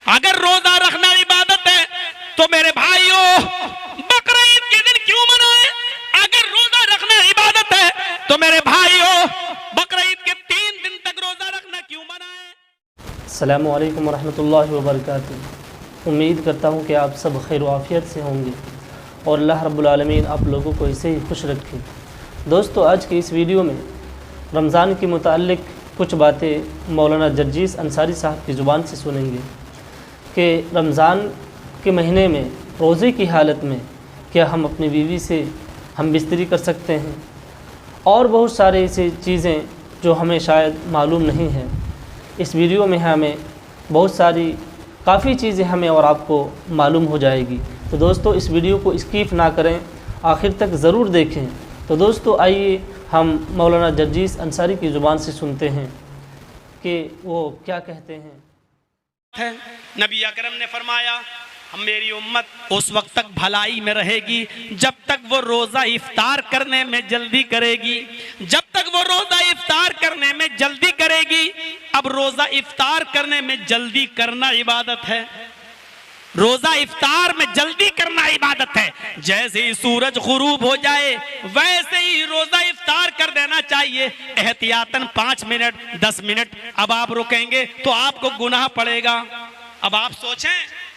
अगर रोजा रखना इबादत है तो मेरे भाइयों बकरा ईद के दिन क्यों मनाए? अगर रोजा रखना इबादत है तो मेरे भाइयों बकरा ईद के 3 दिन तक रोजा रखना क्यों मनाए? अस्सलामु अलैकुम वरहमतुल्लाहि वबरकातुहू। उम्मीद करता हूँ कि आप सब खैर आफियत से होंगे और अल्लाह रब्बुल आलमीन आप लोगों को ऐसे ही खुश रखे। दोस्तों, आज की इस वीडियो में रमज़ान के मुताल्लिक़ कुछ बातें मौलाना जर्जीस अंसारी साहब की ज़ुबान से सुनेंगे कि रमज़ान के महीने में रोज़े की हालत में क्या हम अपनी बीवी से हम बिस्तरी कर सकते हैं, और बहुत सारे ऐसी चीज़ें जो हमें शायद मालूम नहीं है। इस वीडियो में हमें बहुत सारी काफ़ी चीज़ें हमें और आपको मालूम हो जाएगी। तो दोस्तों, इस वीडियो को स्किप ना करें, आखिर तक ज़रूर देखें। तो दोस्तों, आइए हम मौलाना जर्जीस अंसारी की ज़ुबान से सुनते हैं कि वो क्या कहते हैं। नबी अकरम ने फरमाया, हम मेरी उम्मत उस वक्त तक भलाई में रहेगी जब तक वो रोज़ा इफ्तार करने में जल्दी करेगी, जब तक वो रोज़ा इफ्तार करने में जल्दी करेगी। अब रोज़ा इफ्तार करने में जल्दी करना इबादत है, रोज़ा इफ्तार में जल्दी करना इबादत है। जैसे ही सूरज गुरूब हो जाए वैसे ही रोज़ा इफ्तार कर देना चाहिए। एहतियातन 5 मिनट 10 मिनट अब आप रुकेंगे तो आपको गुनाह पड़ेगा। अब आप सोचें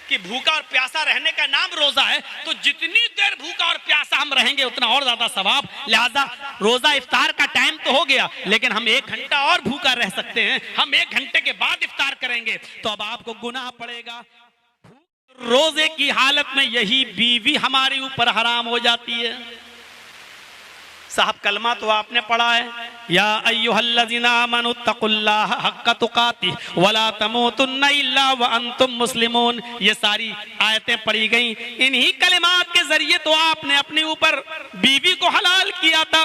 कि भूखा और प्यासा रहने का नाम रोजा है, तो जितनी देर भूखा और प्यासा हम रहेंगे उतना और ज्यादा सवाब। लिहाजा रोजा इफ्तार का टाइम तो हो गया, लेकिन हम 1 घंटा और भूखा रह सकते हैं। हम 1 घंटे के बाद इफ्तार करेंगे तो अब आपको गुनाह पड़ेगा। रोजे की हालत में यही बीवी हमारे ऊपर हराम हो जाती है। साहब, कलमा तो आपने पढ़ा है, या अय्युहल्लज़ीना आमनुत्तकुल्लाह हक्का तुकातिह वला तमूतुन्ना इल्ला व अंतुम मुस्लिमून। ये सारी आयतें पढ़ी गई। इन्हीं कलिमात के जरिए तो आपने अपने ऊपर बीवी को हलाल किया था।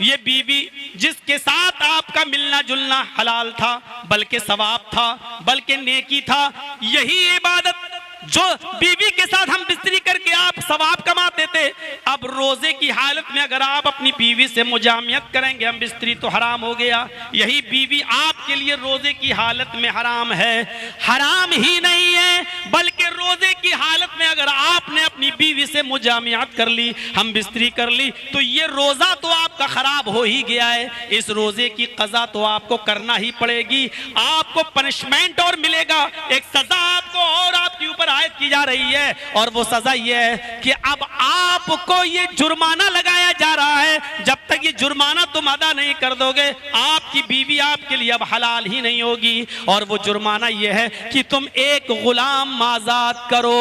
ये बीवी जिसके साथ आपका मिलना जुलना हलाल था, बल्कि सवाब था, बल्कि नेकी था। यही इबादत जो बीवी के साथ हम बिस्तरी करके आप सवाब कमाते थे, अब रोजे की हालत में अगर आप अपनी बीवी से मुजामियत करेंगे, हम बिस्तरी तो हराम हो गया। यही बीवी आपके लिए रोजे की हालत में हराम है। हराम ही नहीं है, बल्कि रोजे की हालत में अगर आपने अपनी बीवी से मुजामियत कर ली, हम बिस्तरी कर ली, तो ये रोजा तो आपका खराब हो ही गया है। इस रोजे की कज़ा तो आपको करना ही पड़ेगी। आपको पनिशमेंट और मिलेगा, एक सजा आपको और आपके ऊपर आयत की जा रही है, और वो सजा ये है कि अब आपको ये जुर्माना लगाया जा रहा है। जब तक ये जुर्माना तुम अदा नहीं कर दोगे, आपकी बीवी आपके लिए अब हलाल ही नहीं होगी। और वो जुर्माना ये है कि तुम एक गुलाम आजाद करो।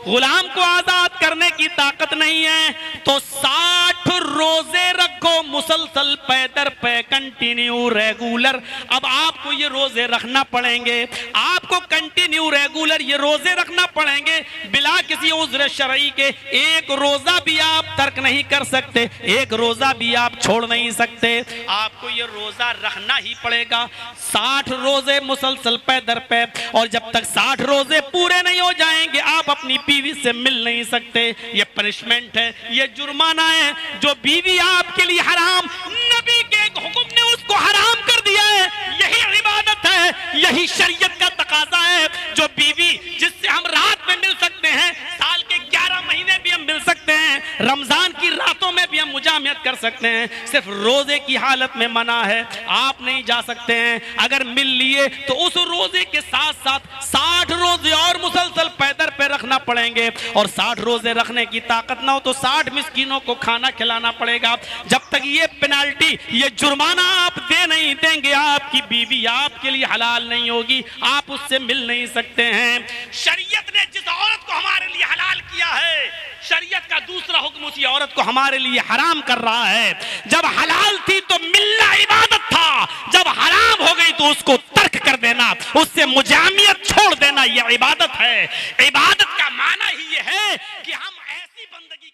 गुलाम को आजाद करने की ताकत नहीं है तो 60 रोजे रखो मुसलसल, पैदर पे, कंटिन्यू, रेगुलर। अब आपको ये रोजे रखना पड़ेंगे, आपको कंटिन्यू रेगुलर ये रोजे रखना पड़ेंगे बिला किसी उज़्र शरई के। एक रोजा भी आप तर्क नहीं कर सकते, एक रोजा भी आप छोड़ नहीं सकते। आपको ये रोजा रखना ही पड़ेगा। 60 रोजे मुसलसल पैदर पे, और जब तक 60 रोजे पूरे नहीं हो जाएंगे आप अपनी बीवी से मिल नहीं सकते। ये पनिशमेंट है, ये जुर्माना है। जो बीवी आपके लिए हराम, नबी के एक हुक्म ने उसको हराम कर दिया है। यही इबादत है, यही शरीयत का तकाजा है। जो बीवी जिससे हम रात में मिल सकते हैं, साल के 11 महीने भी हम मिल सकते हैं, रमजान की रातों में भी हम मुजामियत कर सकते हैं, सिर्फ रोजे की हालत में मना है। आप नहीं जा सकते हैं। अगर मिल लिए तो उस रोजे के साथ साथ 60 रोजे और मुसलसल पैदर पे रखना पड़ेंगे। और 60 रोजे रखने की ताकत ना हो तो 60 मिस्कीनों को खाना खिलाना पड़ेगा। जब तक ये पेनाल्टी, ये जुर्माना आप दे नहीं देंगे, आपकी बीवी आपके लिए हलाल नहीं होगी, आप उससे मिल नहीं सकते हैं। शरीयत ने जिस औरत को हमारे लिए हलाल किया है, शरीयत का दूसरा हुक्म उसी औरत को हमारे लिए हराम कर रहा है। जब हलाल थी तो मिलना इबादत था, जब हराम हो गई तो उसको तर्क कर देना, उससे मुजामियत छोड़ देना, यह इबादत है। इबादत का माना ही यह है कि हम ऐसी बंदगी